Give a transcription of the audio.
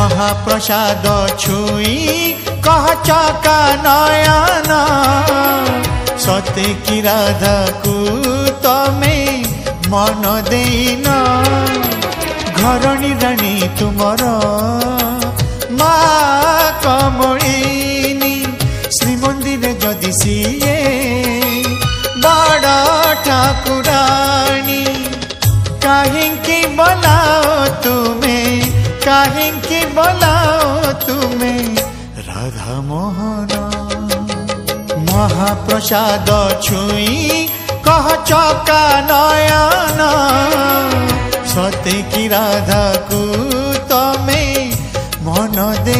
महाप्रसाद छुई कह चका नयन सते की राधा को तमे मन देन घरणी राणी तुमर मा कमलिनी श्रीमंदिर जदि सीए बड़ ठाकुराणी काहेंकी बोलाओ तुम्हें काहेंकी बोलाओ तुम्हें राधा मोहन महाप्रसाद छुई कह चका नयन सते की राधा को तमे मन दे